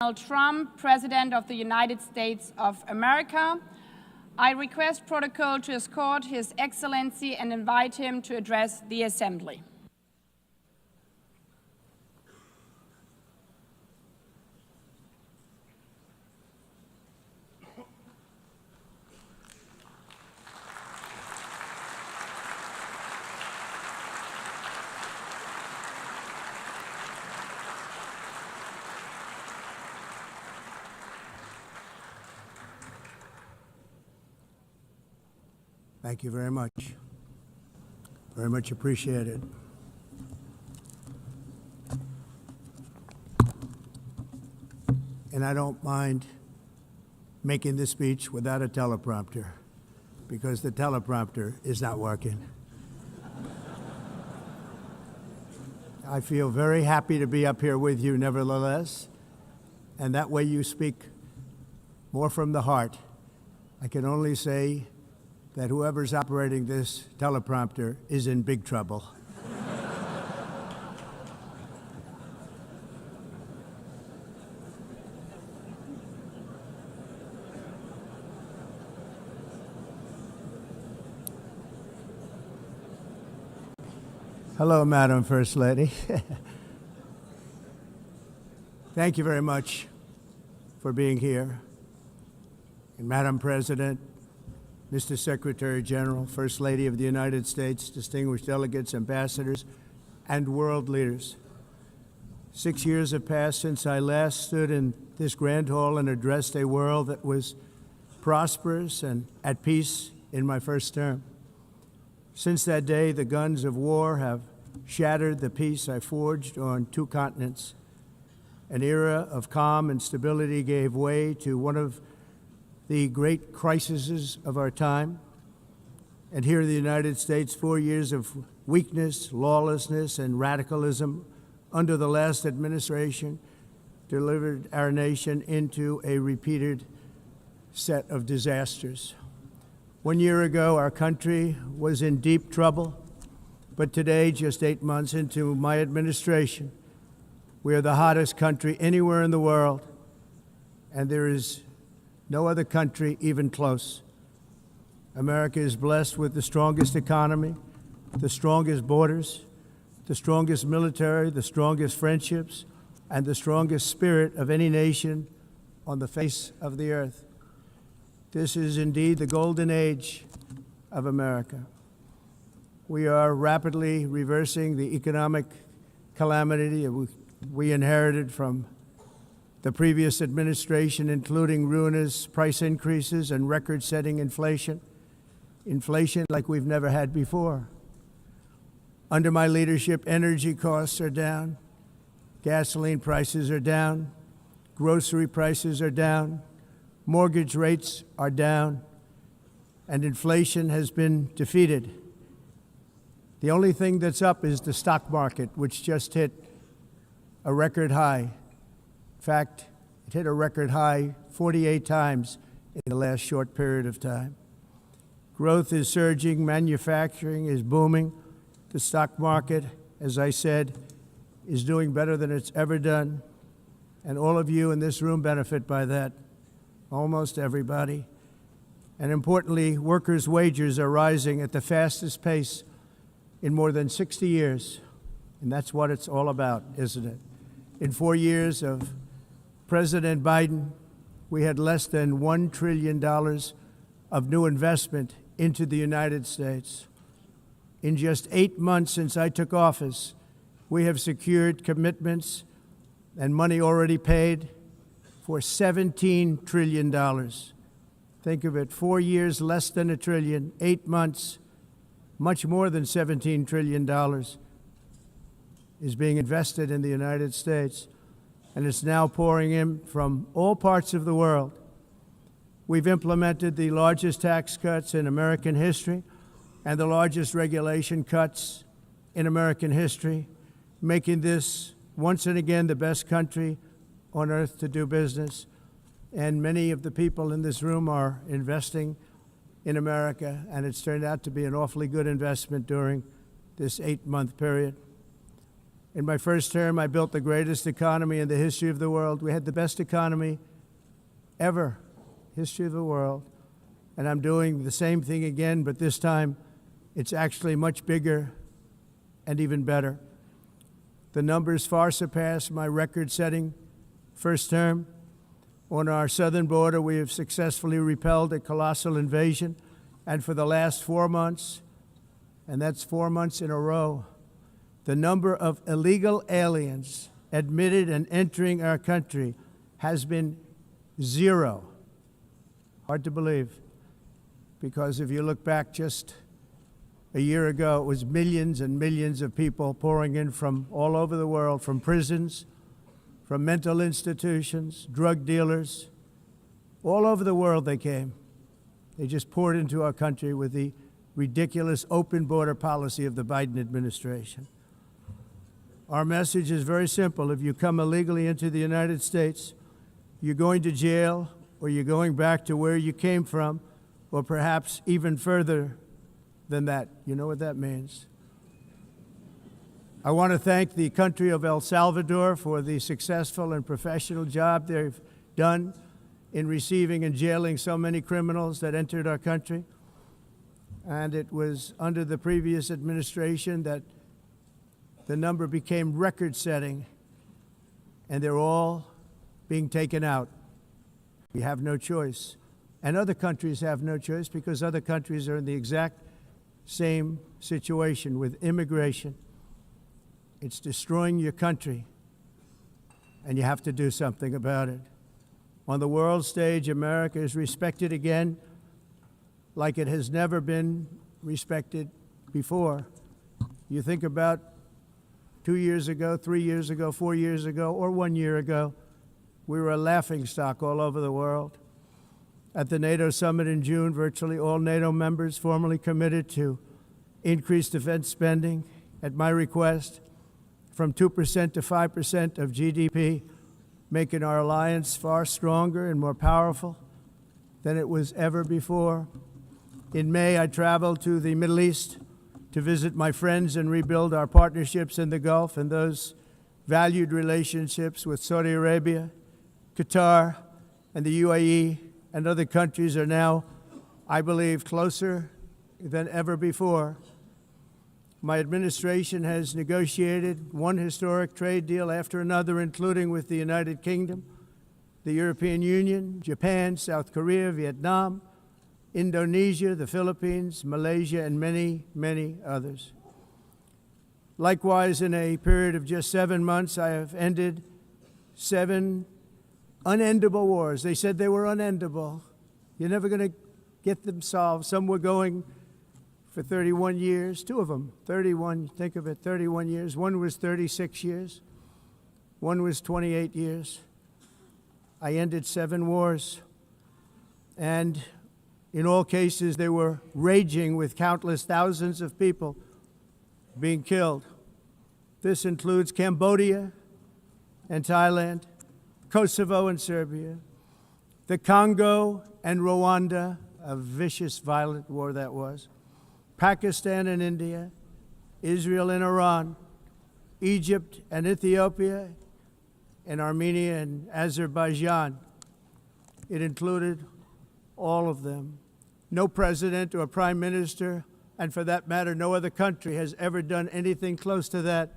Donald Trump, President of the United States of America. I request protocol to escort His Excellency and invite him to address the Assembly. Thank you very much. Very much appreciated. And I don't mind making this speech without a teleprompter, because the teleprompter is not working. I feel very happy to be up here with you nevertheless, and that way you speak more from the heart. I can only say that whoever's operating this teleprompter is in big trouble. Hello, Madam First Lady. Thank you very much for being here. And Madam President, Mr. Secretary General, First Lady of the United States, distinguished delegates, ambassadors, and world leaders. 6 years have passed since I last stood in this grand hall and addressed a world that was prosperous and at peace in my first term. Since that day, the guns of war have shattered the peace I forged on 2 continents. An era of calm and stability gave way to one of the great crises of our time. And here in the United States, 4 years of weakness, lawlessness, and radicalism under the last administration delivered our nation into a repeated set of disasters. 1 year ago, our country was in deep trouble, but today, just 8 months into my administration, we are the hottest country anywhere in the world, and there is no other country even close. America is blessed with the strongest economy, the strongest borders, the strongest military, the strongest friendships, and the strongest spirit of any nation on the face of the earth. This is indeed the golden age of America. We are rapidly reversing the economic calamity we inherited from the previous administration, including ruinous price increases and record-setting inflation like we've never had before. Under my leadership, energy costs are down, gasoline prices are down, grocery prices are down, mortgage rates are down, and inflation has been defeated. The only thing that's up is the stock market, which just hit a record high. In fact, it hit a record high 48 times in the last short period of time. Growth is surging, manufacturing is booming. The stock market, as I said, is doing better than it's ever done. And all of you in this room benefit by that, almost everybody. And importantly, workers' wages are rising at the fastest pace in more than 60 years. And that's what it's all about, isn't it? In 4 years of President Biden, we had less than $1 trillion of new investment into the United States. In just 8 months since I took office, we have secured commitments and money already paid for $17 trillion. Think of it, 4 years, less than $1 trillion, 8 months, much more than $17 trillion is being invested in the United States. And it's now pouring in from all parts of the world. We've implemented the largest tax cuts in American history and the largest regulation cuts in American history, making this once and again the best country on earth to do business. And many of the people in this room are investing in America, and it's turned out to be an awfully good investment during this 8-month period. In my first term, I built the greatest economy in the history of the world. We had the best economy ever, history of the world. And I'm doing the same thing again, but this time it's actually much bigger and even better. The numbers far surpass my record-setting first term. On our southern border, we have successfully repelled a colossal invasion, and for the last 4 months, and that's 4 months in a row, the number of illegal aliens admitted and entering our country has been 0. Hard to believe, because if you look back just a year ago, it was millions and millions of people pouring in from all over the world, from prisons, from mental institutions, drug dealers. All over the world they came. They just poured into our country with the ridiculous open border policy of the Biden administration. Our message is very simple. If you come illegally into the United States, you're going to jail, or you're going back to where you came from, or perhaps even further than that. You know what that means. I want to thank the country of El Salvador for the successful and professional job they've done in receiving and jailing so many criminals that entered our country. And it was under the previous administration that the number became record-setting, and they're all being taken out. We have no choice. And other countries have no choice, because other countries are in the exact same situation with immigration. It's destroying your country, and you have to do something about it. On the world stage, America is respected again like it has never been respected before. You think about 2 years ago, 3 years ago, 4 years ago, or 1 year ago, we were a laughingstock all over the world. At the NATO summit in June, virtually all NATO members formally committed to increase defense spending, at my request, from 2% to 5% of GDP, making our alliance far stronger and more powerful than it was ever before. In May, I traveled to the Middle East to visit my friends and rebuild our partnerships in the Gulf and those valued relationships with Saudi Arabia, Qatar, and the UAE, and other countries are now, I believe, closer than ever before. My administration has negotiated one historic trade deal after another, including with the United Kingdom, the European Union, Japan, South Korea, Vietnam, Indonesia, the Philippines, Malaysia, and many, many others. Likewise, in a period of just 7 months, I have ended 7 unendable wars. They said they were unendable. You're never going to get them solved. Some were going for 31 years, 2 of them, 31, think of it, 31 years. One was 36 years. One was 28 years. I ended 7 wars. And in all cases, they were raging with countless thousands of people being killed. This includes Cambodia and Thailand, Kosovo and Serbia, the Congo and Rwanda, a vicious, violent war that was, Pakistan and India, Israel and Iran, Egypt and Ethiopia, and Armenia and Azerbaijan. It included all of them. No president or prime minister, and for that matter, no other country has ever done anything close to that.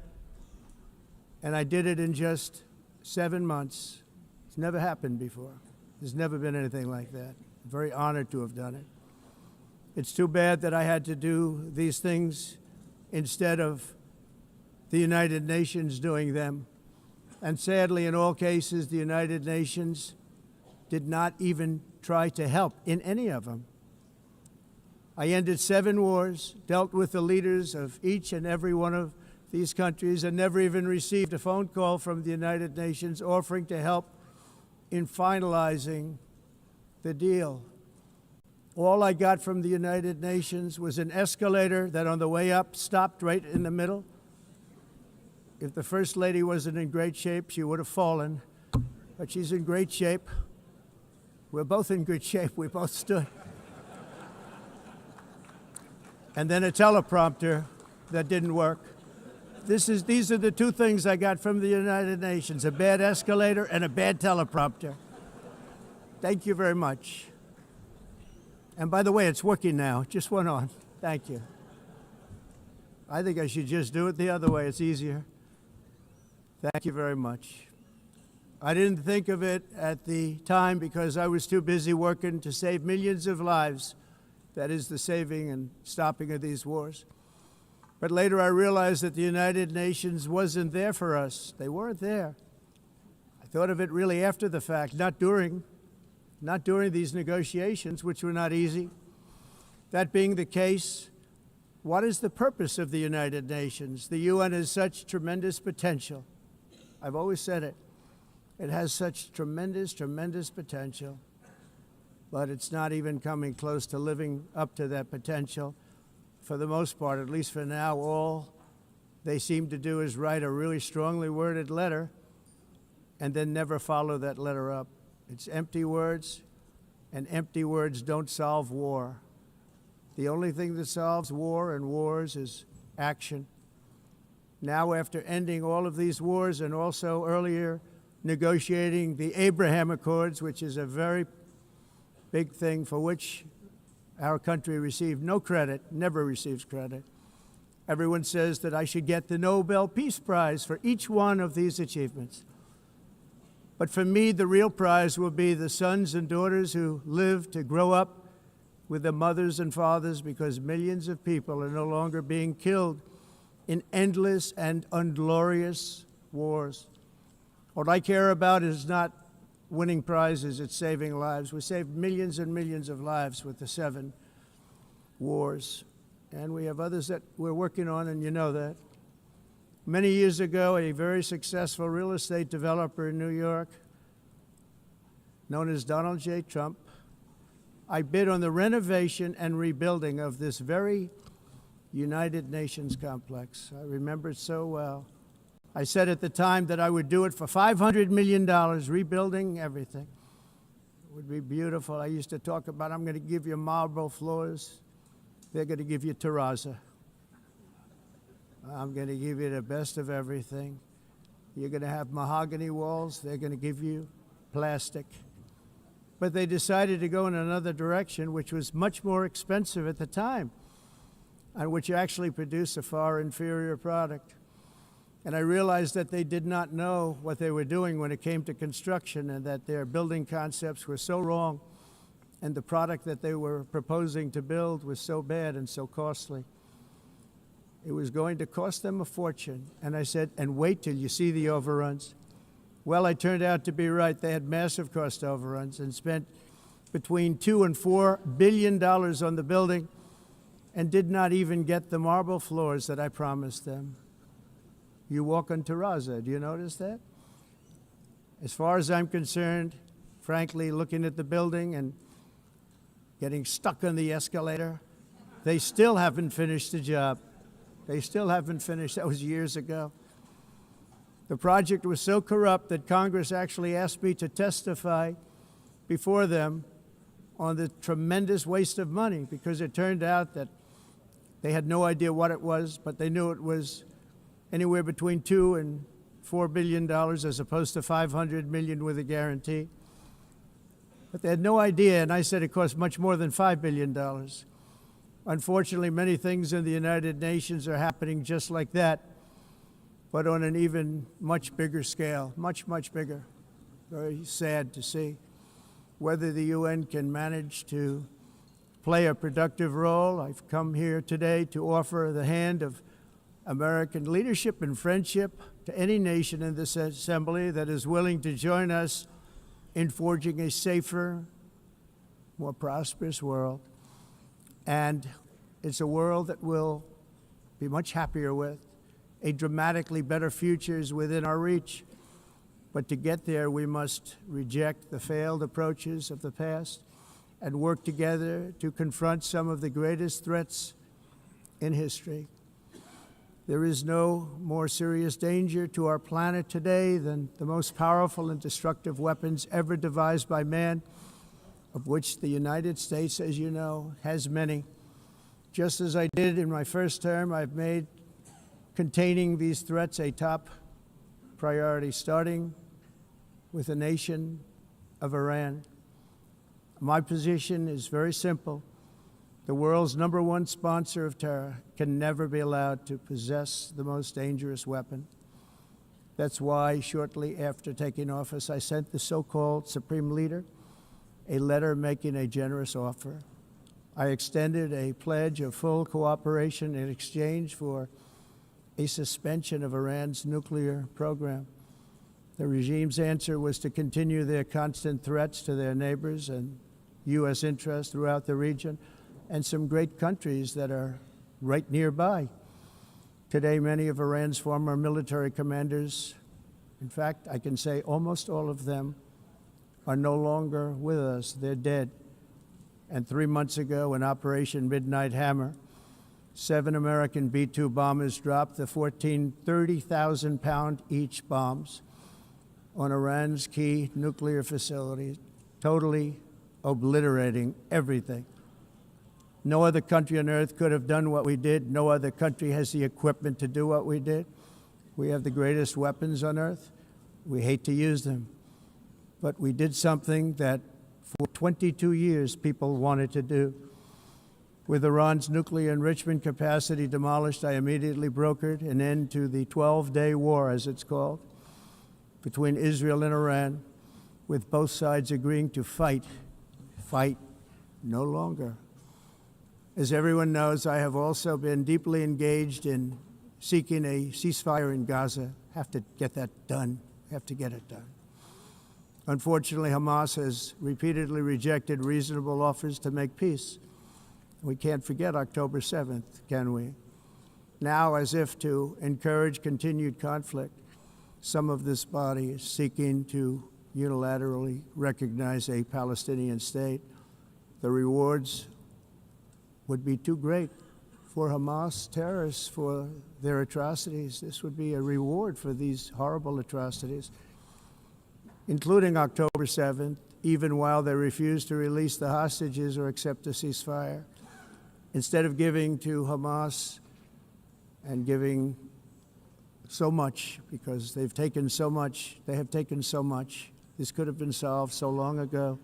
And I did it in just 7 months. It's never happened before. There's never been anything like that. I'm very honored to have done it. It's too bad that I had to do these things instead of the United Nations doing them. And sadly, in all cases, the United Nations did not even try to help in any of them. I ended 7 wars, dealt with the leaders of each and every one of these countries, and never even received a phone call from the United Nations offering to help in finalizing the deal. All I got from the United Nations was an escalator that on the way up stopped right in the middle. If the First Lady wasn't in great shape, she would have fallen, but she's in great shape. We're both in good shape. We both stood. And then a teleprompter that didn't work. These are the two things I got from the United Nations, a bad escalator and a bad teleprompter. Thank you very much. And by the way, it's working now. It just went on. Thank you. I think I should just do it the other way. It's easier. Thank you very much. I didn't think of it at the time because I was too busy working to save millions of lives. That is the saving and stopping of these wars. But later I realized that the United Nations wasn't there for us. They weren't there. I thought of it really after the fact, not during these negotiations, which were not easy. That being the case, what is the purpose of the United Nations? The UN has such tremendous potential. I've always said it. It has such tremendous, tremendous potential, but it's not even coming close to living up to that potential. For the most part, at least for now, all they seem to do is write a really strongly worded letter and then never follow that letter up. It's empty words, and empty words don't solve war. The only thing that solves war and wars is action. Now, after ending all of these wars and also earlier negotiating the Abraham Accords, which is a very big thing for which our country received no credit, never receives credit. Everyone says that I should get the Nobel Peace Prize for each one of these achievements. But for me, the real prize will be the sons and daughters who live to grow up with their mothers and fathers, because millions of people are no longer being killed in endless and unglorious wars. What I care about is not winning prizes, it's saving lives. We saved millions and millions of lives with the 7 wars. And we have others that we're working on, and you know that. Many years ago, a very successful real estate developer in New York, known as Donald J. Trump, I bid on the renovation and rebuilding of this very United Nations complex. I remember it so well. I said at the time that I would do it for $500 million, rebuilding everything. It would be beautiful. I used to talk about, I'm going to give you marble floors. They're going to give you terrazzo. I'm going to give you the best of everything. You're going to have mahogany walls. They're going to give you plastic. But they decided to go in another direction, which was much more expensive at the time, and which actually produced a far inferior product. And I realized that they did not know what they were doing when it came to construction, and that their building concepts were so wrong, and the product that they were proposing to build was so bad and so costly. It was going to cost them a fortune. And I said, and wait till you see the overruns. Well, I turned out to be right. They had massive cost overruns and spent between $2 and $4 billion on the building and did not even get the marble floors that I promised them. You walk on terrazzo. Do you notice that? As far as I'm concerned, frankly, looking at the building and getting stuck on the escalator, they still haven't finished the job. They still haven't finished. That was years ago. The project was so corrupt that Congress actually asked me to testify before them on the tremendous waste of money, because it turned out that they had no idea what it was, but they knew it was anywhere between $2 and $4 billion as opposed to $500 million with a guarantee. But they had no idea, and I said it cost much more than $5 billion. Unfortunately, many things in the United Nations are happening just like that, but on an even much bigger scale, much, much bigger. Very sad to see. Whether the UN can manage to play a productive role, I've come here today to offer the hand of American leadership and friendship to any nation in this assembly that is willing to join us in forging a safer, more prosperous world. And it's a world that we'll be much happier with. A dramatically better future is within our reach. But to get there, we must reject the failed approaches of the past and work together to confront some of the greatest threats in history. There is no more serious danger to our planet today than the most powerful and destructive weapons ever devised by man, of which the United States, as you know, has many. Just as I did in my first term, I've made containing these threats a top priority, starting with the nation of Iran. My position is very simple. The world's #1 sponsor of terror can never be allowed to possess the most dangerous weapon. That's why, shortly after taking office, I sent the so-called Supreme Leader a letter making a generous offer. I extended a pledge of full cooperation in exchange for a suspension of Iran's nuclear program. The regime's answer was to continue their constant threats to their neighbors and U.S. interests throughout the region, and some great countries that are right nearby. Today, many of Iran's former military commanders, in fact, I can say almost all of them, are no longer with us. They're dead. And 3 months ago, in Operation Midnight Hammer, 7 American B-2 bombers dropped the 14 30,000-pound each bombs on Iran's key nuclear facilities, totally obliterating everything. No other country on earth could have done what we did. No other country has the equipment to do what we did. We have the greatest weapons on earth. We hate to use them. But we did something that for 22 years people wanted to do. With Iran's nuclear enrichment capacity demolished, I immediately brokered an end to the 12-day war, as it's called, between Israel and Iran, with both sides agreeing to fight no longer. As everyone knows, I have also been deeply engaged in seeking a ceasefire in Gaza. Have to get that done. Have to get it done. Unfortunately, Hamas has repeatedly rejected reasonable offers to make peace. We can't forget October 7th, can we? Now, as if to encourage continued conflict, some of this body is seeking to unilaterally recognize a Palestinian state. The rewards would be too great for Hamas terrorists for their atrocities. This would be a reward for these horrible atrocities, including October 7th, even while they refuse to release the hostages or accept a ceasefire. Instead of giving to Hamas and giving so much, because they've taken so much, they have taken so much. This could have been solved so long ago.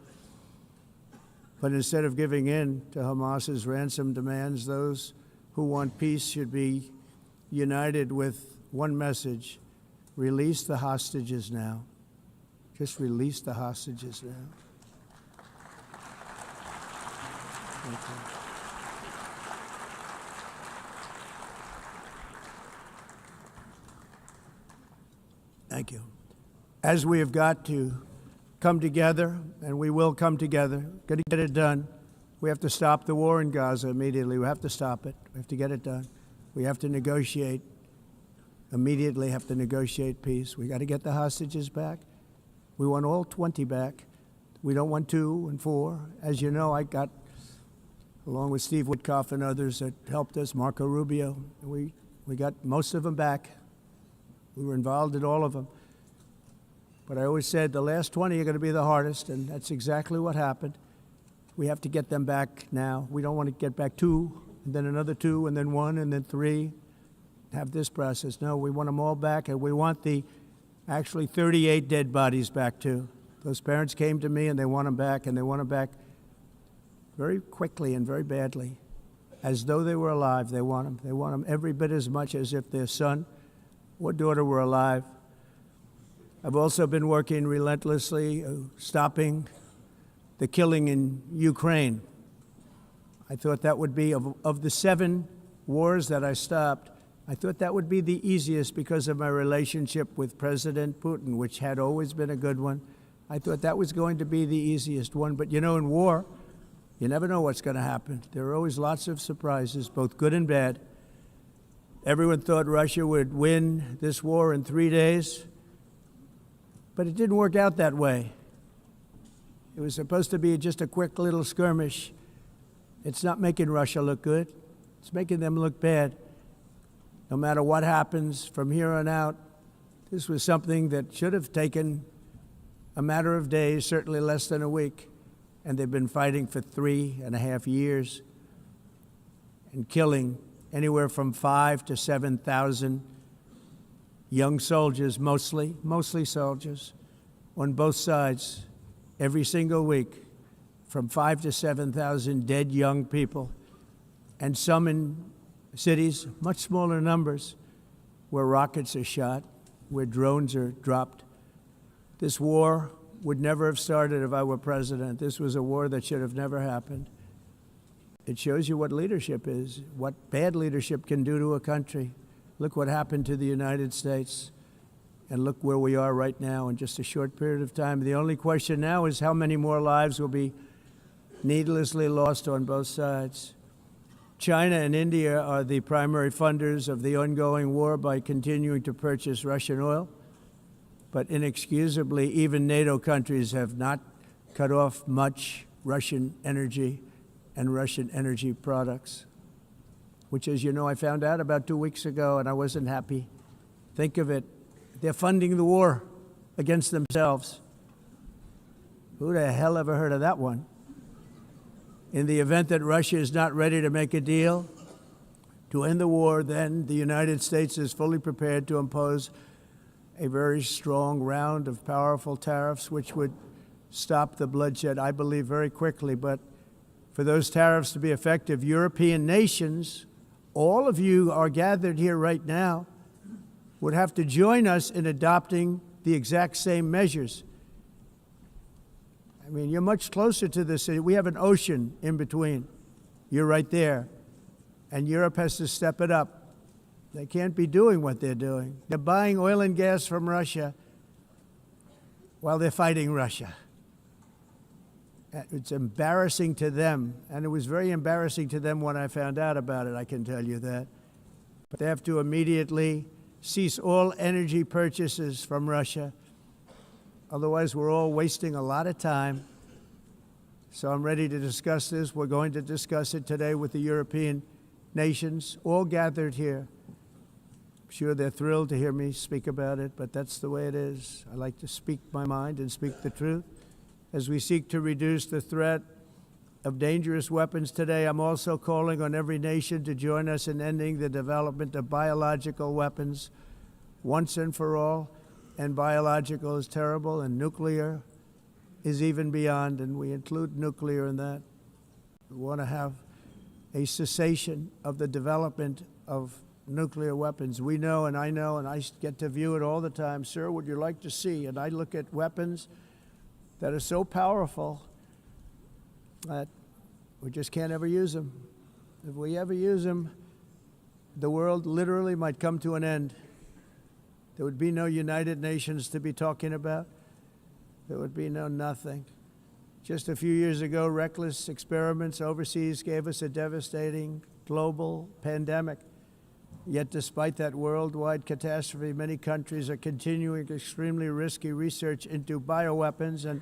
But instead of giving in to Hamas's ransom demands, those who want peace should be united with one message: release the hostages now. Just release the hostages now. Thank you. Thank you. As we have got to come together, and we will come together, got to get it done. We have to stop the war in Gaza immediately. We have to stop it. We have to get it done. We have to negotiate, immediately have to negotiate peace. We got to get the hostages back. We want all 20 back. We don't want 2 and 4. As you know, I got, along with Steve Witkoff and others that helped us, Marco Rubio, we got most of them back. We were involved in all of them. But I always said the last 20 are going to be the hardest, and that's exactly what happened. We have to get them back now. We don't want to get back 2, and then another 2, and then 1, and then 3, have this process. No, we want them all back, and we want the actually 38 dead bodies back, too. Those parents came to me, and they want them back, and they want them back very quickly and very badly, as though they were alive. They want them. They want them every bit as much as if their son or daughter were alive. I've also been working relentlessly, stopping the killing in Ukraine. I thought that would be, of the 7 wars that I stopped, I thought that would be the easiest because of my relationship with President Putin, which had always been a good one. I thought that was going to be the easiest one. But you know, in war, you never know what's going to happen. There are always lots of surprises, both good and bad. Everyone thought Russia would win this war in 3 days. But it didn't work out that way. It was supposed to be just a quick little skirmish. It's not making Russia look good. It's making them look bad. No matter what happens from here on out, this was something that should have taken a matter of days, certainly less than a week. And they've been fighting for 3.5 years and killing anywhere from 5,000 to 7,000 young soldiers, mostly soldiers, on both sides, every single week, from 5,000 to 7,000 dead young people, and some in cities, much smaller numbers, where rockets are shot, where drones are dropped. This war would never have started if I were president. This was a war that should have never happened. It shows you what leadership is, what bad leadership can do to a country. Look what happened to the United States, and look where we are right now in just a short period of time. The only question now is how many more lives will be needlessly lost on both sides. China and India are the primary funders of the ongoing war by continuing to purchase Russian oil. But inexcusably, even NATO countries have not cut off much Russian energy and Russian energy products, which, as you know, I found out about 2 weeks ago, and I wasn't happy. Think of it. They're funding the war against themselves. Who the hell ever heard of that one? In the event that Russia is not ready to make a deal to end the war, then the United States is fully prepared to impose a very strong round of powerful tariffs, which would stop the bloodshed, I believe, very quickly. But for those tariffs to be effective, European nations, all of you are gathered here right now, would have to join us in adopting the exact same measures. I mean, you're much closer to this. We have an ocean in between. You're right there. And Europe has to step it up. They can't be doing what they're doing. They're buying oil and gas from Russia while they're fighting Russia. It's embarrassing to them, and it was very embarrassing to them when I found out about it, I can tell you that. But they have to immediately cease all energy purchases from Russia. Otherwise, we're all wasting a lot of time. So I'm ready to discuss this. We're going to discuss it today with the European nations, all gathered here. I'm sure they're thrilled to hear me speak about it, but that's the way it is. I like to speak my mind and speak the truth. As we seek to reduce the threat of dangerous weapons today, I'm also calling on every nation to join us in ending the development of biological weapons once and for all. And biological is terrible, and nuclear is even beyond, and we include nuclear in that. We want to have a cessation of the development of nuclear weapons. We know, and I get to view it all the time. Sir, would you like to see? And I look at weapons that are so powerful that we just can't ever use them. If we ever use them, the world literally might come to an end. There would be no United Nations to be talking about. There would be no nothing. Just a few years ago, reckless experiments overseas gave us a devastating global pandemic. Yet despite that worldwide catastrophe, many countries are continuing extremely risky research into bioweapons and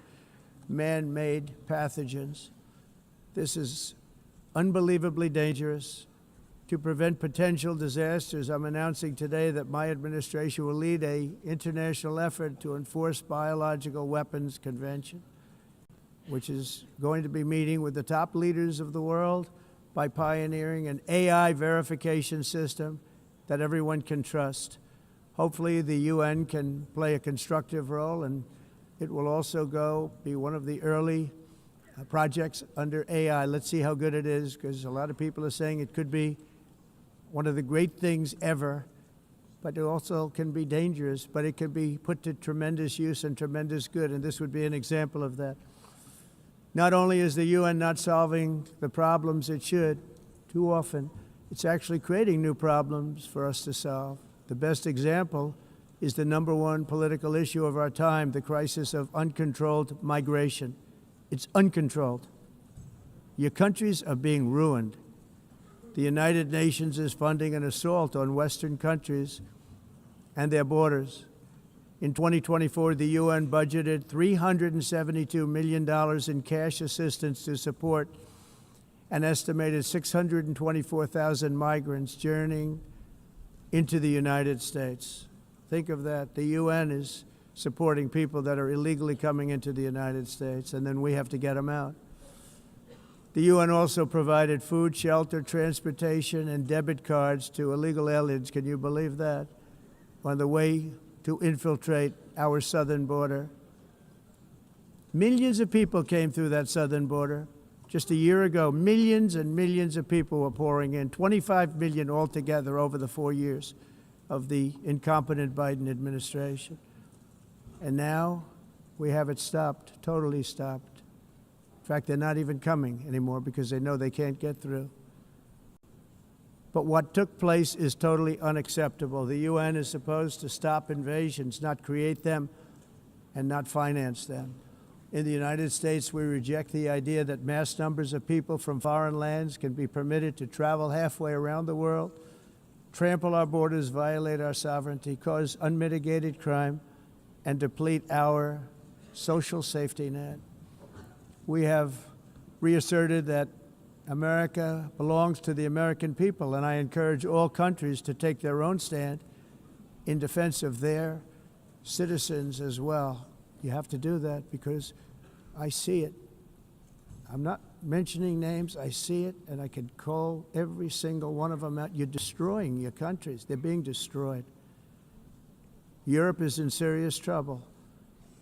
man-made pathogens. This is unbelievably dangerous. To prevent potential disasters, I'm announcing today that my administration will lead an international effort to enforce Biological Weapons Convention, which is going to be meeting with the top leaders of the world by pioneering an AI verification system that everyone can trust. Hopefully the UN can play a constructive role, and it will also be one of the early projects under AI. Let's see how good it is, because a lot of people are saying it could be one of the great things ever, but it also can be dangerous, but it can be put to tremendous use and tremendous good, and this would be an example of that. Not only is the UN not solving the problems it should, too often, it's actually creating new problems for us to solve. The best example is the #1 political issue of our time, the crisis of uncontrolled migration. It's uncontrolled. Your countries are being ruined. The United Nations is funding an assault on Western countries and their borders. In 2024, the UN budgeted $372 million in cash assistance to support an estimated 624,000 migrants journeying into the United States. Think of that. The UN is supporting people that are illegally coming into the United States, and then we have to get them out. The UN also provided food, shelter, transportation, and debit cards to illegal aliens. Can you believe that? On the way to infiltrate our southern border. Millions of people came through that southern border. Just a year ago, millions and millions of people were pouring in, 25 million altogether over the 4 years of the incompetent Biden administration. And now we have it stopped, totally stopped. In fact, they're not even coming anymore because they know they can't get through. But what took place is totally unacceptable. The UN is supposed to stop invasions, not create them and not finance them. In the United States, we reject the idea that mass numbers of people from foreign lands can be permitted to travel halfway around the world, trample our borders, violate our sovereignty, cause unmitigated crime, and deplete our social safety net. We have reasserted that America belongs to the American people, and I encourage all countries to take their own stand in defense of their citizens as well. You have to do that because I see it. I'm not mentioning names. I see it, and I could call every single one of them out. You're destroying your countries. They're being destroyed. Europe is in serious trouble.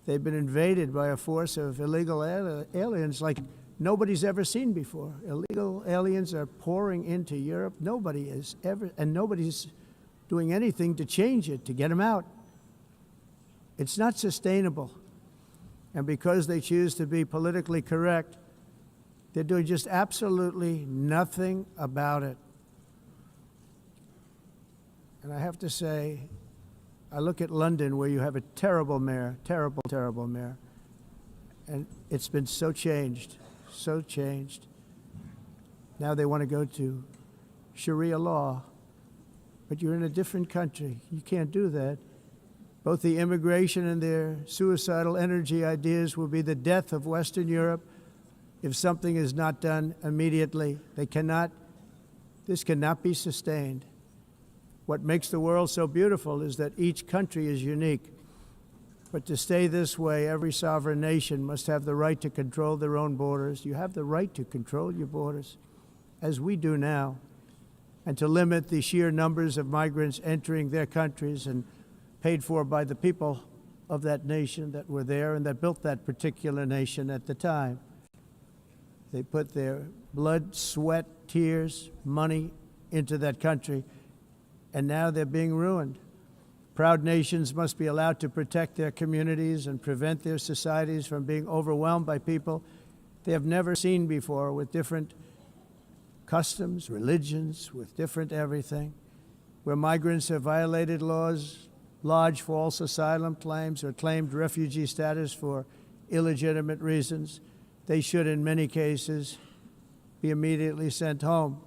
They've been invaded by a force of illegal aliens like nobody's ever seen before. Illegal aliens are pouring into Europe. Nobody is ever, and nobody's doing anything to change it, to get them out. It's not sustainable. And because they choose to be politically correct, they're doing just absolutely nothing about it. And I have to say, I look at London, where you have a terrible mayor, terrible, terrible mayor, and it's been so changed, so changed. Now they want to go to Sharia law, but you're in a different country. You can't do that. Both the immigration and their suicidal energy ideas will be the death of Western Europe if something is not done immediately. This cannot be sustained. What makes the world so beautiful is that each country is unique. But to stay this way, every sovereign nation must have the right to control their own borders. You have the right to control your borders, as we do now, and to limit the sheer numbers of migrants entering their countries and paid for by the people of that nation that were there and that built that particular nation at the time. They put their blood, sweat, tears, money into that country, and now they're being ruined. Proud nations must be allowed to protect their communities and prevent their societies from being overwhelmed by people they have never seen before, with different customs, religions, with different everything. Where migrants have violated laws, lodged false asylum claims, or claimed refugee status for illegitimate reasons, they should, in many cases, be immediately sent home.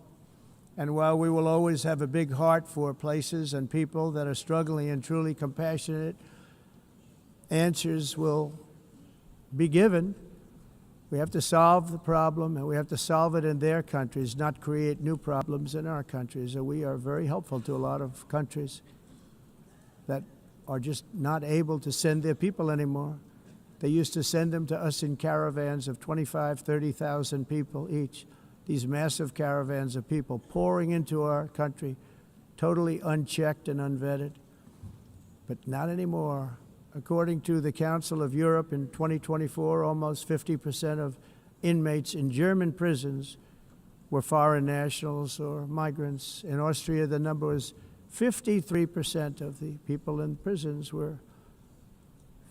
And while we will always have a big heart for places and people that are struggling and truly compassionate, answers will be given. We have to solve the problem, and we have to solve it in their countries, not create new problems in our countries. And we are very helpful to a lot of countries that are just not able to send their people anymore. They used to send them to us in caravans of 25,000, 30,000 people each. These massive caravans of people pouring into our country, totally unchecked and unvetted. But not anymore. According to the Council of Europe, in 2024, almost 50% of inmates in German prisons were foreign nationals or migrants. In Austria, the number was 53% of the people in prisons were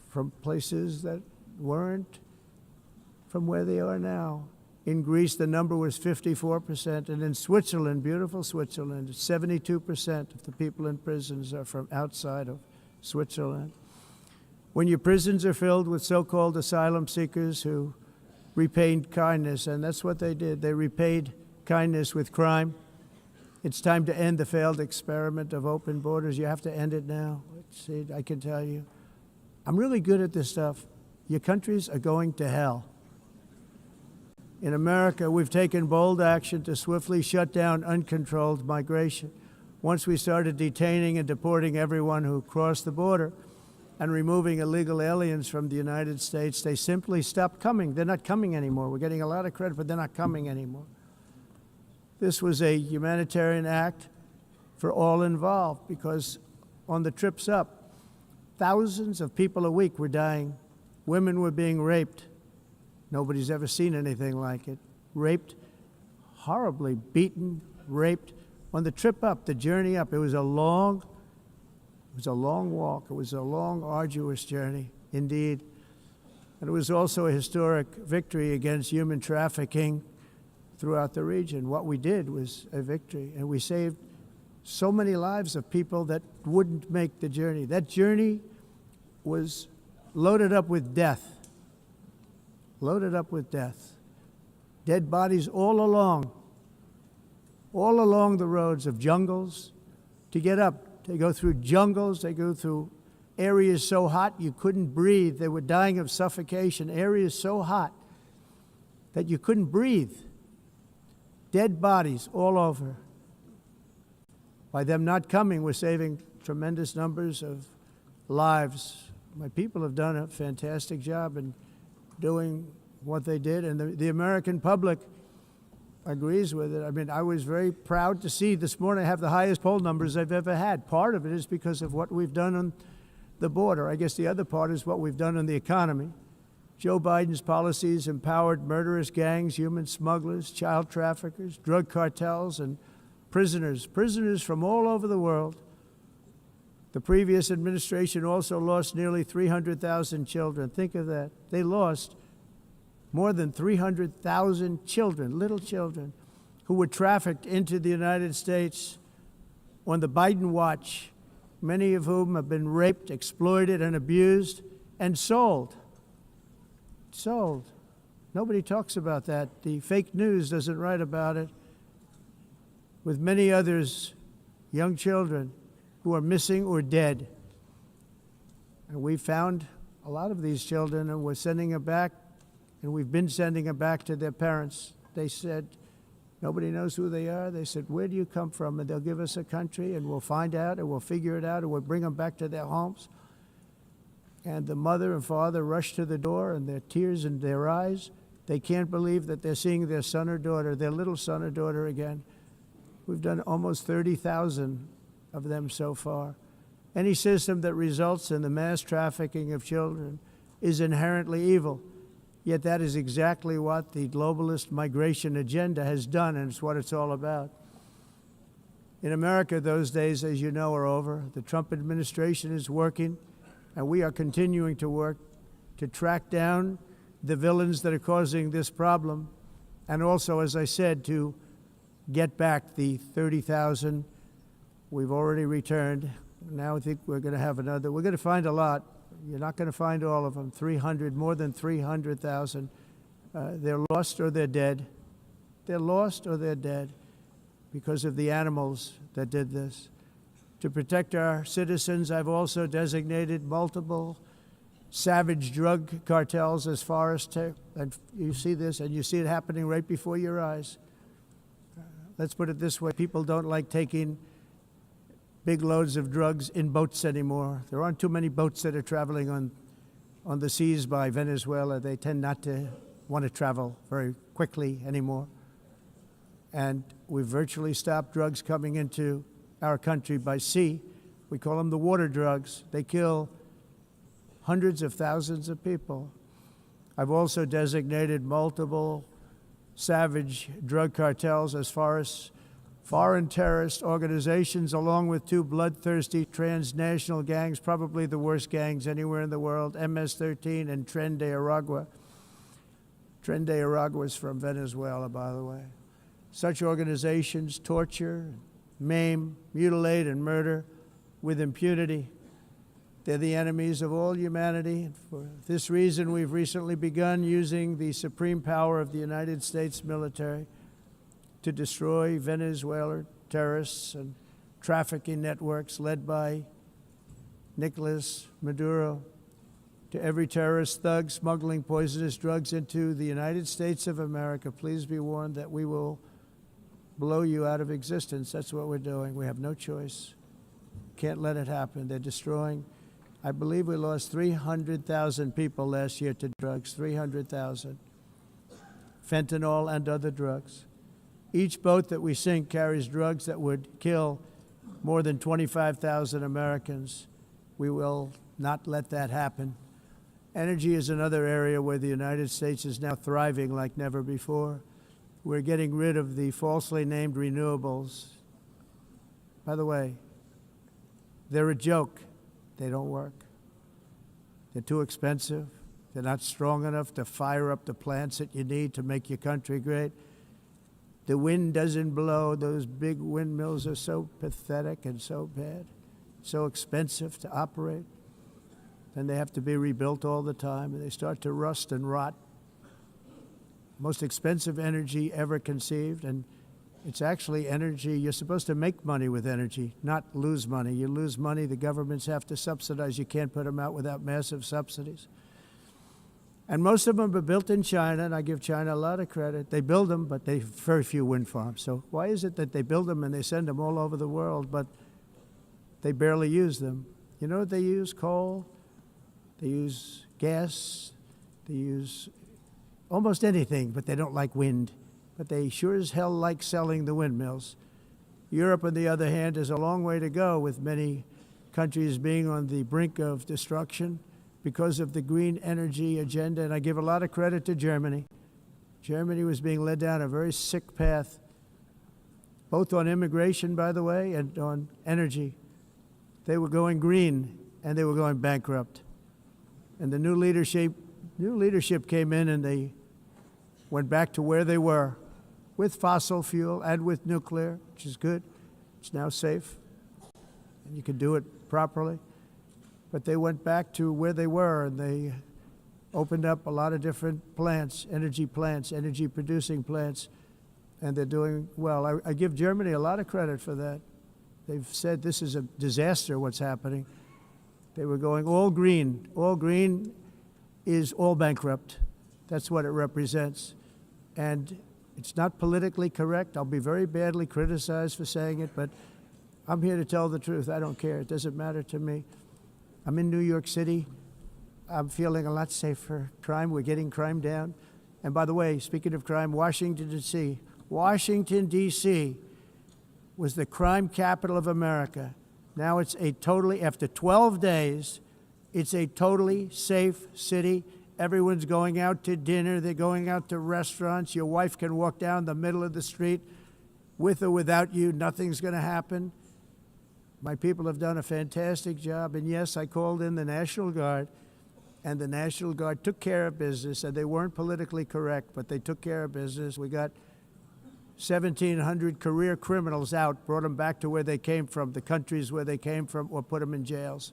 from places that weren't from where they are now. In Greece, the number was 54%, and in Switzerland, beautiful Switzerland, 72% of the people in prisons are from outside of Switzerland. When your prisons are filled with so-called asylum seekers who repaid kindness, and that's what they did, they repaid kindness with crime. It's time to end the failed experiment of open borders. You have to end it now. See, I can tell you. I'm really good at this stuff. Your countries are going to hell. In America, we've taken bold action to swiftly shut down uncontrolled migration. Once we started detaining and deporting everyone who crossed the border, and removing illegal aliens from the United States, they simply stopped coming. They're not coming anymore. We're getting a lot of credit, but they're not coming anymore. This was a humanitarian act for all involved, because on the trips up, thousands of people a week were dying. Women were being raped. Nobody's ever seen anything like it. Raped, horribly beaten, raped. On the trip up, the journey up, it was a long walk. It was a long, arduous journey, indeed. And it was also a historic victory against human trafficking throughout the region. What we did was a victory, and we saved so many lives of people that wouldn't make the journey. That journey was loaded up with death. Loaded up with death. Dead bodies all along the roads of jungles to get up. They go through jungles, they go through areas so hot you couldn't breathe. They were dying of suffocation, areas so hot that you couldn't breathe. Dead bodies all over. By them not coming, we're saving tremendous numbers of lives. My people have done a fantastic job in doing what they did, and the American public agrees with it. I mean, I was very proud to see this morning I have the highest poll numbers I've ever had. Part of it is because of what we've done on the border. I guess the other part is what we've done on the economy. Joe Biden's policies empowered murderous gangs, human smugglers, child traffickers, drug cartels, and prisoners from all over the world. The previous administration also lost nearly 300,000 children. Think of that. They lost more than 300,000 children, little children, who were trafficked into the United States on the Biden watch, many of whom have been raped, exploited, and abused, and sold. Sold. Nobody talks about that. The fake news doesn't write about it. With many others, young children who are missing or dead. And we found a lot of these children, and we're sending them back, and we've been sending them back to their parents. They said, nobody knows who they are. They said, where do you come from? And they'll give us a country, and we'll find out, and we'll figure it out, and we'll bring them back to their homes. And the mother and father rush to the door, and their tears in their eyes. They can't believe that they're seeing their son or daughter, their little son or daughter again. We've done almost 30,000 of them so far. Any system that results in the mass trafficking of children is inherently evil. Yet that is exactly what the globalist migration agenda has done, and it's what it's all about. In America, those days, as you know, are over. The Trump administration is working, and we are continuing to work to track down the villains that are causing this problem, and also, as I said, to get back the 30,000 we've already returned. Now I think we're going to have another. We're going to find a lot. You're not going to find all of them. More than 300,000. They're lost or they're dead. They're lost or they're dead because of the animals that did this. To protect our citizens, I've also designated multiple savage drug cartels as far as and you see this, and you see it happening right before your eyes. Let's put it this way. People don't like taking big loads of drugs in boats anymore. There aren't too many boats that are traveling on the seas by Venezuela. They tend not to want to travel very quickly anymore. And we've virtually stopped drugs coming into our country by sea. We call them the water drugs. They kill hundreds of thousands of people. I've also designated multiple savage drug cartels as far as foreign terrorist organizations, along with two bloodthirsty transnational gangs, probably the worst gangs anywhere in the world, MS-13 and Tren de Aragua. Tren de Aragua is from Venezuela, by the way. Such organizations torture, maim, mutilate, and murder with impunity. They're the enemies of all humanity. And for this reason, we've recently begun using the supreme power of the United States military to destroy Venezuelan terrorists and trafficking networks led by Nicolas Maduro. To every terrorist thug smuggling poisonous drugs into the United States of America, please be warned that we will blow you out of existence. That's what we're doing. We have no choice. Can't let it happen. They're destroying I believe we lost 300,000 people last year to drugs, 300,000. Fentanyl and other drugs. Each boat that we sink carries drugs that would kill more than 25,000 Americans. We will not let that happen. Energy is another area where the United States is now thriving like never before. We're getting rid of the falsely named renewables. By the way, they're a joke. They don't work. They're too expensive. They're not strong enough to fire up the plants that you need to make your country great. The wind doesn't blow. Those big windmills are so pathetic and so bad, so expensive to operate. Then they have to be rebuilt all the time, and they start to rust and rot. Most expensive energy ever conceived, and it's actually energy. You're supposed to make money with energy, not lose money. You lose money, the governments have to subsidize. You can't put them out without massive subsidies. And most of them are built in China, and I give China a lot of credit. They build them, but they have very few wind farms. So why is it that they build them and they send them all over the world, but they barely use them? You know what they use? Coal. They use gas. They use almost anything, but they don't like wind. But they sure as hell like selling the windmills. Europe, on the other hand, has a long way to go, with many countries being on the brink of destruction because of the green energy agenda. And I give a lot of credit to Germany. Germany was being led down a very sick path, both on immigration, by the way, and on energy. They were going green, and they were going bankrupt. And the new leadership came in, and they went back to where they were, with fossil fuel and with nuclear, which is good. It's now safe, and you can do it properly. But they went back to where they were, and they opened up a lot of different plants, energy-producing plants, and they're doing well. I give Germany a lot of credit for that. They've said this is a disaster, what's happening. They were going all green. All green is all bankrupt. That's what it represents. And it's not politically correct. I'll be very badly criticized for saying it, but I'm here to tell the truth. I don't care. It doesn't matter to me. I'm in New York City. I'm feeling a lot safer. Crime, we're getting crime down. And by the way, speaking of crime, Washington, D.C. Washington, D.C. was the crime capital of America. Now it's after 12 days, it's a totally safe city. Everyone's going out to dinner. They're going out to restaurants. Your wife can walk down the middle of the street with or without you. Nothing's going to happen. My people have done a fantastic job. And yes, I called in the National Guard, and the National Guard took care of business, and they weren't politically correct, but they took care of business. We got 1,700 career criminals out, brought them back to where they came from, the countries where they came from, or put them in jails.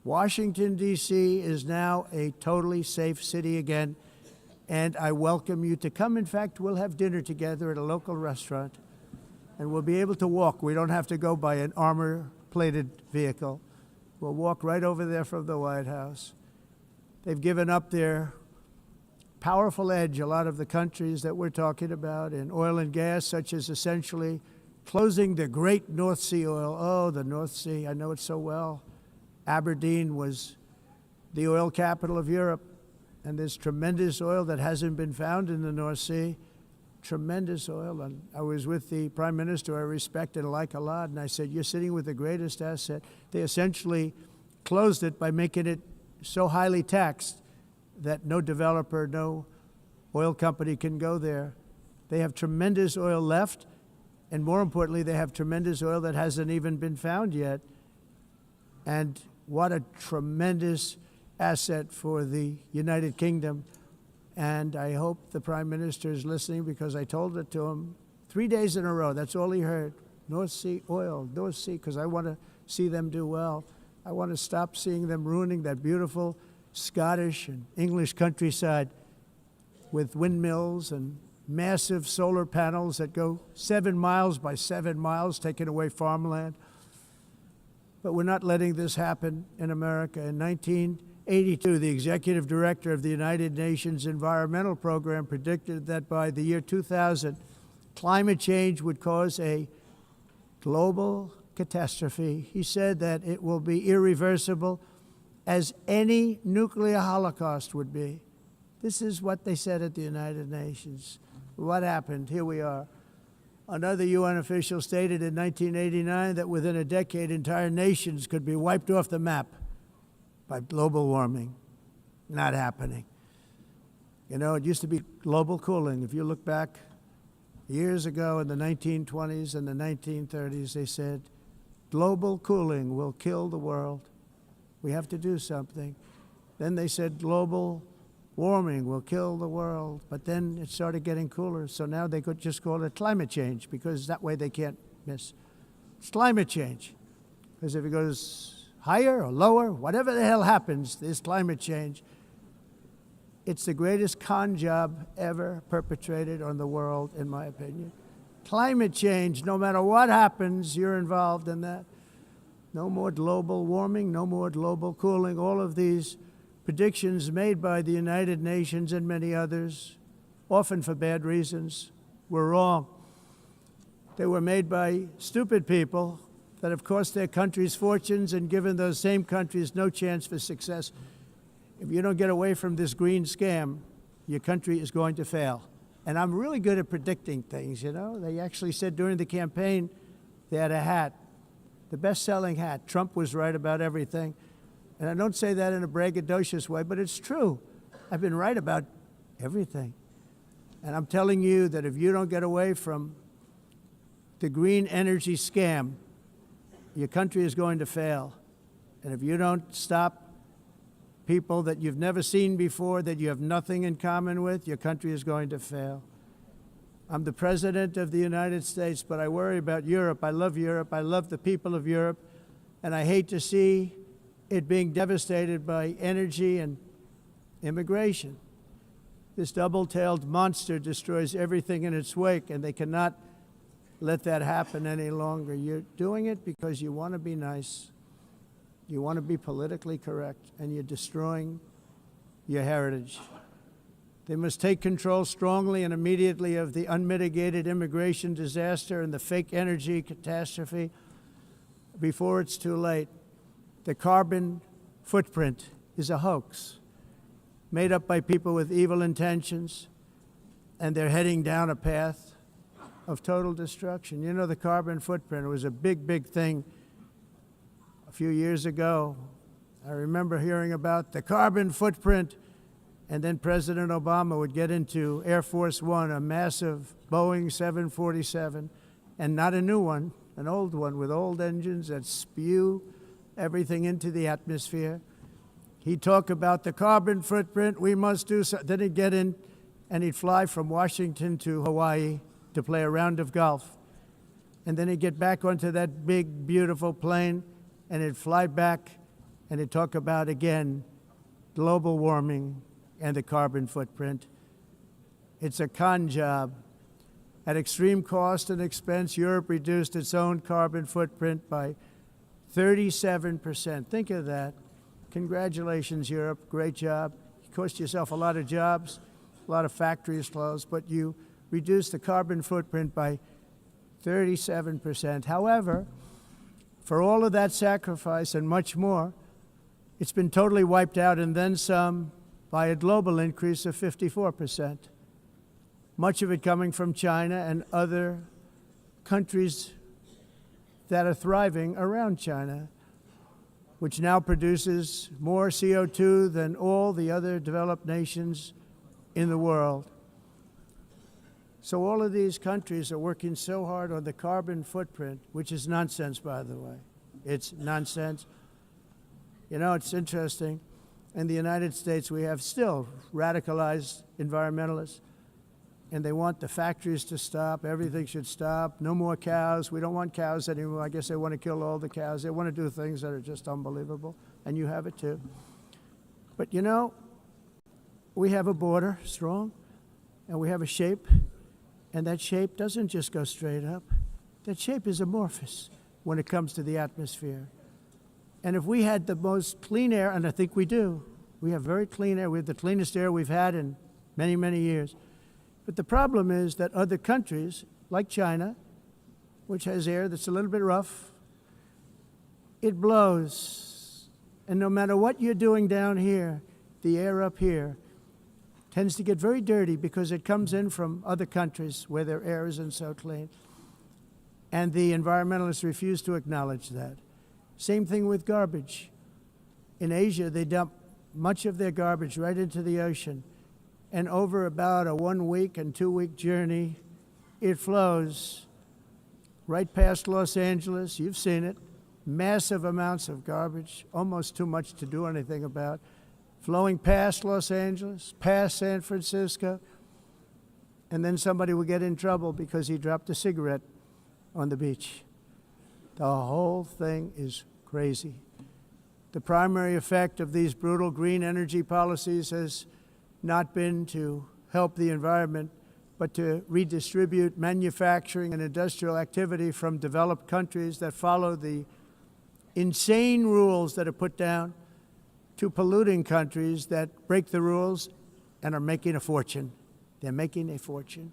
Washington, D.C. is now a totally safe city again, and I welcome you to come. In fact, we'll have dinner together at a local restaurant, and we'll be able to walk. We don't have to go by an armor-plated vehicle. We'll walk right over there from the White House. They've given up their powerful edge, a lot of the countries that we're talking about, in oil and gas, such as essentially closing the great North Sea oil. Oh, the North Sea, I know it so well. Aberdeen was the oil capital of Europe, and there's tremendous oil that hasn't been found in the North Sea. Tremendous oil. And I was with the Prime Minister I respect and like a lot, and I said, you're sitting with the greatest asset. They essentially closed it by making it so highly taxed that no developer, no oil company can go there. They have tremendous oil left, and more importantly, they have tremendous oil that hasn't even been found yet. And what a tremendous asset for the United Kingdom. And I hope the Prime Minister is listening, because I told it to him 3 days in a row. That's all he heard. North Sea oil, North Sea, because I want to see them do well. I want to stop seeing them ruining that beautiful Scottish and English countryside with windmills and massive solar panels that go 7 miles by 7 miles, taking away farmland. But we're not letting this happen in America. In 1982, the executive director of the United Nations Environmental Program predicted that by the year 2000, climate change would cause a global catastrophe. He said that it will be irreversible, as any nuclear holocaust would be. This is what they said at the United Nations. What happened? Here we are. Another UN official stated in 1989 that within a decade, entire nations could be wiped off the map by global warming. Not happening. You know, it used to be global cooling. If you look back years ago in the 1920s and the 1930s, they said, global cooling will kill the world. We have to do something. Then they said global warming will kill the world. But then it started getting cooler. So now they could just call it climate change because that way they can't miss. It's climate change. Because if it goes higher or lower, whatever the hell happens, there's climate change. It's the greatest con job ever perpetrated on the world, in my opinion. Climate change, no matter what happens, you're involved in that. No more global warming, no more global cooling. All of these predictions made by the United Nations and many others, often for bad reasons, were wrong. They were made by stupid people that have cost their countries fortunes and given those same countries no chance for success. If you don't get away from this green scam, your country is going to fail. And I'm really good at predicting things, you know. They actually said during the campaign they had a hat, the best-selling hat. Trump was right about everything. And I don't say that in a braggadocious way, but it's true. I've been right about everything. And I'm telling you that if you don't get away from the green energy scam, your country is going to fail. And if you don't stop people that you've never seen before, that you have nothing in common with, your country is going to fail. I'm the President of the United States, but I worry about Europe. I love Europe. I love the people of Europe. And I hate to see it being devastated by energy and immigration. This double-tailed monster destroys everything in its wake, and they cannot let that happen any longer. You're doing it because you want to be nice. You want to be politically correct, and you're destroying your heritage. They must take control strongly and immediately of the unmitigated immigration disaster and the fake energy catastrophe before it's too late. The carbon footprint is a hoax made up by people with evil intentions, and they're heading down a path of total destruction. You know, the carbon footprint was a big, big thing a few years ago. I remember hearing about the carbon footprint, and then President Obama would get into Air Force One, a massive Boeing 747, and not a new one, an old one with old engines that spew everything into the atmosphere. He'd talk about the carbon footprint, we must do so. Then he'd get in and he'd fly from Washington to Hawaii to play a round of golf. And then he'd get back onto that big, beautiful plane and he'd fly back and he'd talk about, again, global warming and the carbon footprint. It's a con job. At extreme cost and expense, Europe reduced its own carbon footprint by 37%. Think of that. Congratulations, Europe. Great job. You cost yourself a lot of jobs, a lot of factories closed, but you reduced the carbon footprint by 37%. However, for all of that sacrifice and much more, it's been totally wiped out and then some by a global increase of 54%. Much of it coming from China and other countries that are thriving around China, which now produces more CO2 than all the other developed nations in the world. So all of these countries are working so hard on the carbon footprint, which is nonsense, by the way. It's nonsense. You know, it's interesting. In the United States, we have still radicalized environmentalists, and they want the factories to stop. Everything should stop. No more cows. We don't want cows anymore. I guess they want to kill all the cows. They want to do things that are just unbelievable, and you have it too. But you know, we have a border, strong, and we have a shape, and that shape doesn't just go straight up. That shape is amorphous when it comes to the atmosphere. And if we had the most clean air, and I think we do, we have very clean air. We have the cleanest air we've had in many, many years. But the problem is that other countries, like China, which has air that's a little bit rough, it blows And no matter what you're doing down here, the air up here tends to get very dirty because it comes in from other countries where their air isn't so clean. And the environmentalists refuse to acknowledge that. Same thing with garbage. In Asia, they dump much of their garbage right into the ocean. And over about a 1 week and 2 week journey, it flows right past Los Angeles. You've seen it. Massive amounts of garbage, almost too much to do anything about, flowing past Los Angeles, past San Francisco, and then somebody will get in trouble because he dropped a cigarette on the beach. The whole thing is crazy. The primary effect of these brutal green energy policies has not been to help the environment, but to redistribute manufacturing and industrial activity from developed countries that follow the insane rules that are put down to polluting countries that break the rules and are making a fortune. They're making a fortune.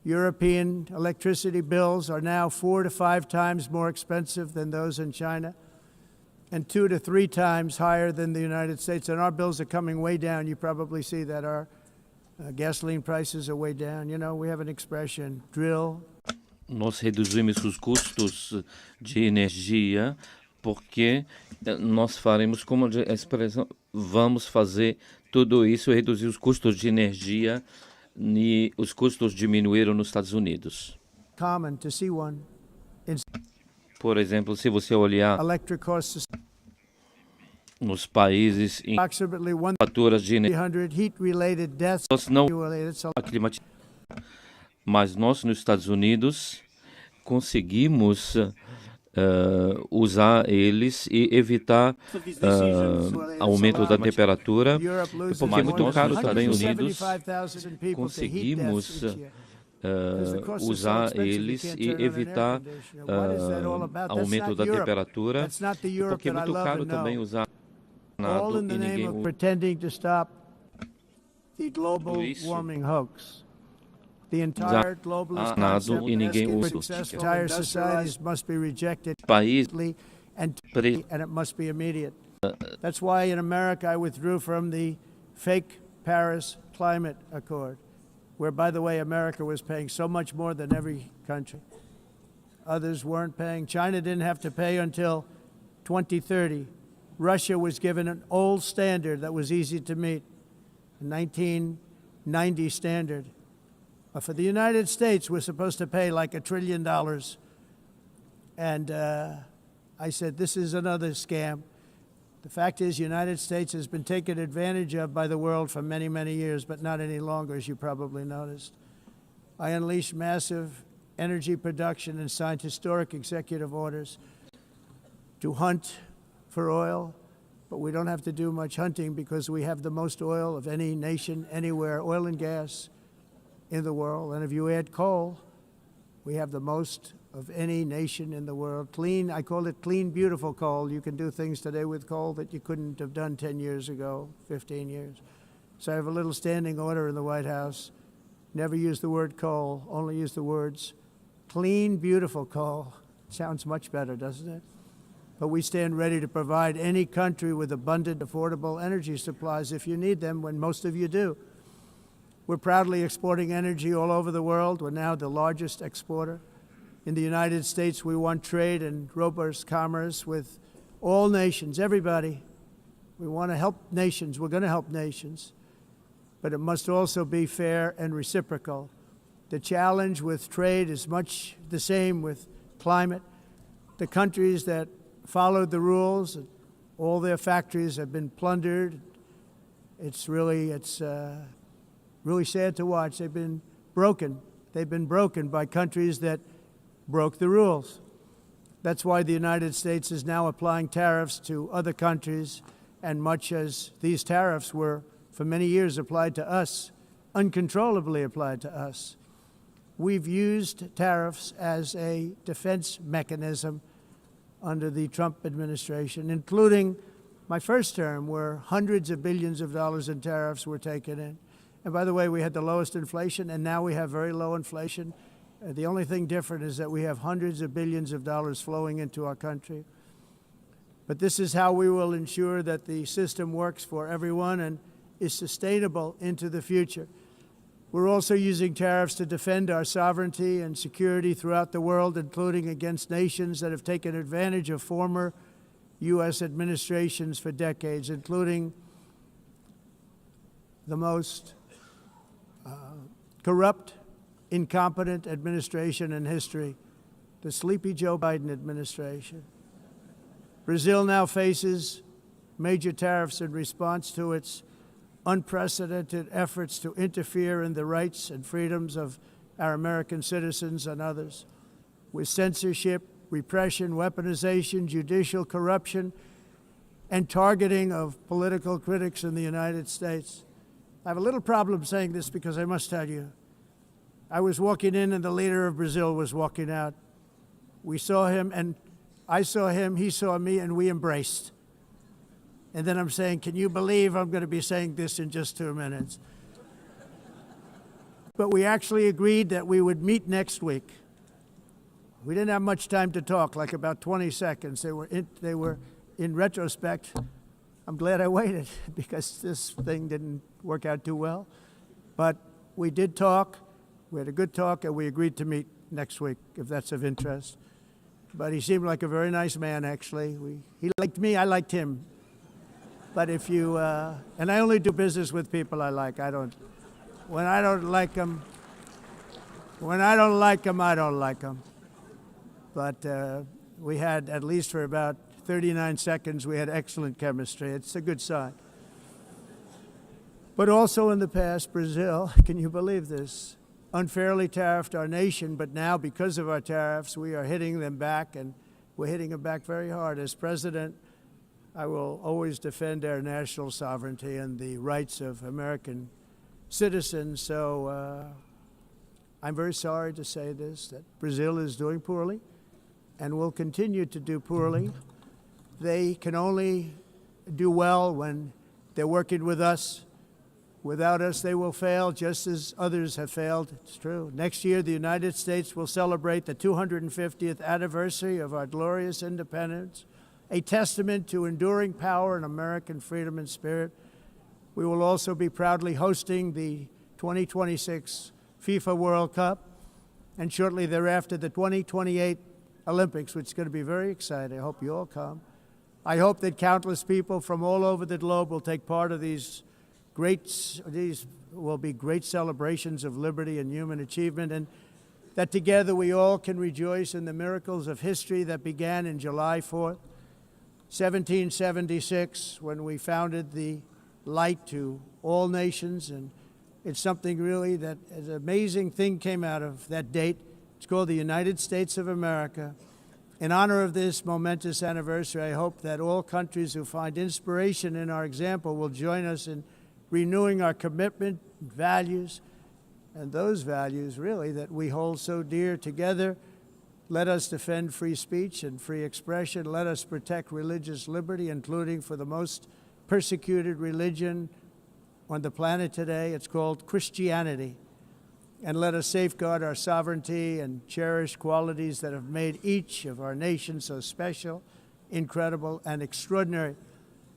European electricity bills are now 4 to 5 times more expensive than those in China and 2 to 3 times higher than the United States. And our bills are coming way down. You probably see that our gasoline prices are way down. You know, we have an expression, drill. Nós reduzimos os custos de energia porque nós faremos, como a expressão, vamos fazer tudo isso, reduzir os custos de energia e os custos diminuíram nos Estados Unidos. Common to see one. Por exemplo, se você olhar Electric costs nos países em approximately faturas de energia, 100 heat-related deaths. nós não aclimatizamos, mas nós nos Estados Unidos conseguimos usar eles e evitar aumento da temperatura, porque é muito caro também nos Estados Unidos. Conseguimos usar eles e evitar aumento da temperatura, porque é muito caro também usar nada e ninguém usa. Pretending to stop the global warming hoax. The entire globalist concept entire societies must be rejected and it must be immediate. That's why in America I withdrew from the fake Paris Climate Accord, where, by the way, America was paying so much more than every country. Others weren't paying. China didn't have to pay until 2030. Russia was given an old standard that was easy to meet, a 1990 standard. For the United States, we're supposed to pay like $1 trillion. And I said, this is another scam. The fact is, the United States has been taken advantage of by the world for many, many years, but not any longer, as you probably noticed. I unleashed massive energy production and signed historic executive orders to hunt for oil, but we don't have to do much hunting because we have the most oil of any nation anywhere, oil and gas in the world. And if you add coal, we have the most of any nation in the world. Clean, I call it clean, beautiful coal. You can do things today with coal that you couldn't have done 10 years ago, 15 years. So I have a little standing order in the White House. Never use the word coal, only use the words clean, beautiful coal. Sounds much better, doesn't it? But we stand ready to provide any country with abundant, affordable energy supplies if you need them, when most of you do. We're proudly exporting energy all over the world. We're now the largest exporter. In the United States, we want trade and robust commerce with all nations, everybody. We want to help nations. We're going to help nations. But it must also be fair and reciprocal. The challenge with trade is much the same with climate. The countries that followed the rules, all their factories have been plundered. It's really sad to watch. They've been broken. They've been broken by countries that broke the rules. That's why the United States is now applying tariffs to other countries, and much as these tariffs were for many years applied to us, uncontrollably applied to us. We've used tariffs as a defense mechanism under the Trump administration, including my first term, where hundreds of billions of dollars in tariffs were taken in. And by the way, we had the lowest inflation, and now we have very low inflation. The only thing different is that we have hundreds of billions of dollars flowing into our country. But this is how we will ensure that the system works for everyone and is sustainable into the future. We're also using tariffs to defend our sovereignty and security throughout the world, including against nations that have taken advantage of former U.S. administrations for decades, including the most corrupt, incompetent administration in history, the sleepy Joe Biden administration. Brazil now faces major tariffs in response to its unprecedented efforts to interfere in the rights and freedoms of our American citizens and others, with censorship, repression, weaponization, judicial corruption, and targeting of political critics in the United States. I have a little problem saying this because I must tell you, I was walking in and the leader of Brazil was walking out. We saw him and I saw him, he saw me, and we embraced. And then I'm saying, can you believe I'm going to be saying this in just 2 minutes? But we actually agreed that we would meet next week. We didn't have much time to talk, like about 20 seconds. They were in retrospect, I'm glad I waited because this thing didn't work out too well. But we did talk, we had a good talk, and we agreed to meet next week, if that's of interest. But he seemed like a very nice man, actually. He liked me, I liked him. But if you, and I only do business with people I like. When I don't like them, I don't like them. But we had, at least for about 39 seconds, we had excellent chemistry. It's a good sign. But also in the past, Brazil, can you believe this, unfairly tariffed our nation, but now because of our tariffs, we are hitting them back, and we're hitting them back very hard. As president, I will always defend our national sovereignty and the rights of American citizens. So I'm very sorry to say this, that Brazil is doing poorly and will continue to do poorly. They can only do well when they're working with us. Without us, they will fail, just as others have failed. It's true. Next year, the United States will celebrate the 250th anniversary of our glorious independence, a testament to enduring power and American freedom and spirit. We will also be proudly hosting the 2026 FIFA World Cup, and shortly thereafter, the 2028 Olympics, which is going to be very exciting. I hope you all come. I hope that countless people from all over the globe will take part of these will be great celebrations of liberty and human achievement, and that together we all can rejoice in the miracles of history that began in July 4th, 1776, when we founded the light to all nations. And it's something really that an amazing thing came out of that date. It's called the United States of America. In honor of this momentous anniversary, I hope that all countries who find inspiration in our example will join us in renewing our commitment, values, and those values, really, that we hold so dear together. Let us defend free speech and free expression. Let us protect religious liberty, including for the most persecuted religion on the planet today. It's called Christianity. And let us safeguard our sovereignty and cherish qualities that have made each of our nations so special, incredible, and extraordinary.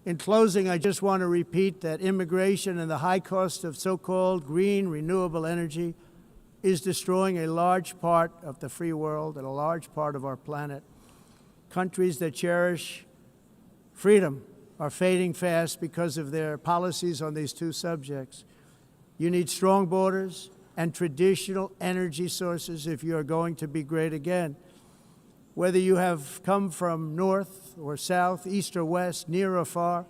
In closing, I just want to repeat that immigration and the high cost of so-called green renewable energy is destroying a large part of the free world and a large part of our planet. Countries that cherish freedom are fading fast because of their policies on these two subjects. You need strong borders and traditional energy sources if you are going to be great again. Whether you have come from north or south, east or west, near or far,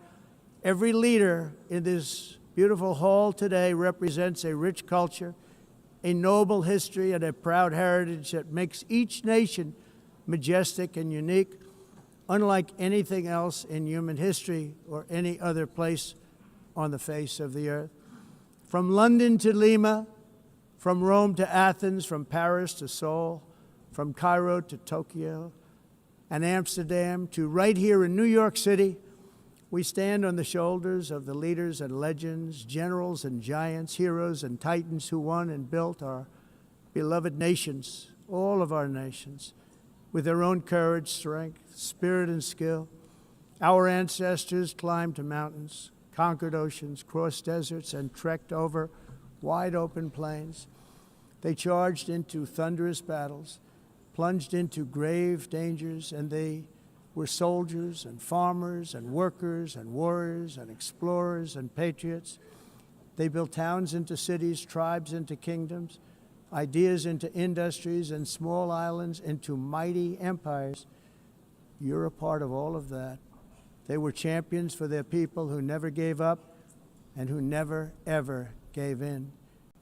every leader in this beautiful hall today represents a rich culture, a noble history, and a proud heritage that makes each nation majestic and unique, unlike anything else in human history or any other place on the face of the earth. From London to Lima, from Rome to Athens, from Paris to Seoul, from Cairo to Tokyo and Amsterdam to right here in New York City, we stand on the shoulders of the leaders and legends, generals and giants, heroes and titans who won and built our beloved nations, all of our nations, with their own courage, strength, spirit, and skill. Our ancestors climbed mountains, conquered oceans, crossed deserts, and trekked over wide open plains. They charged into thunderous battles, plunged into grave dangers, and they were soldiers and farmers and workers and warriors and explorers and patriots. They built towns into cities, tribes into kingdoms, ideas into industries, and small islands into mighty empires. You're a part of all of that. They were champions for their people who never gave up and who never, ever gave in.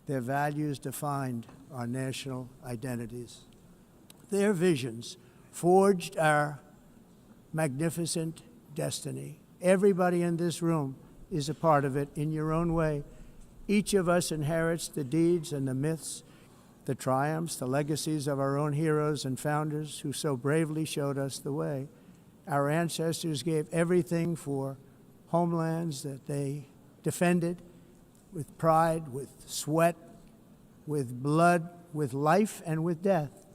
Their values defined our national identities. Their visions forged our magnificent destiny. Everybody in this room is a part of it in your own way. Each of us inherits the deeds and the myths, the triumphs, the legacies of our own heroes and founders who so bravely showed us the way. Our ancestors gave everything for homelands that they defended with pride, with sweat, with blood, with life, and with death.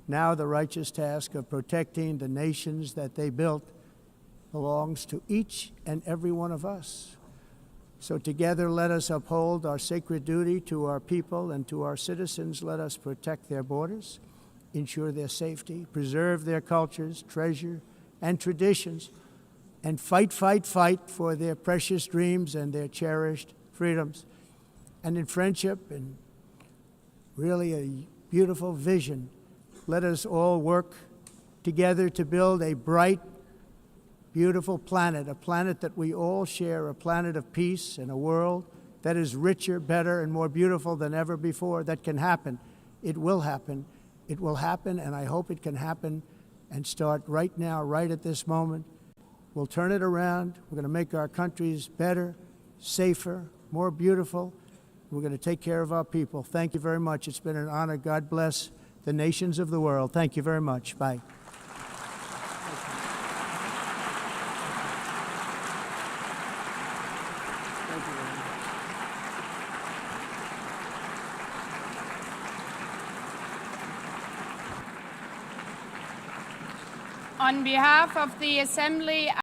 Now the righteous task of protecting the nations that they built belongs to each and every one of us. So together let us uphold our sacred duty to our people and to our citizens. Let us protect their borders, ensure their safety, preserve their cultures, treasure, and traditions, and fight, fight, fight for their precious dreams and their cherished freedoms. And in friendship and really a beautiful vision, let us all work together to build a bright, beautiful planet, a planet that we all share, a planet of peace and a world that is richer, better, and more beautiful than ever before. That can happen. It will happen. It will happen, and I hope it can happen and start right now, right at this moment. We'll turn it around. We're going to make our countries better, safer, more beautiful. We're going to take care of our people. Thank you very much. It's been an honor. God bless the nations of the world. Thank you very much. Bye. On behalf of the Assembly,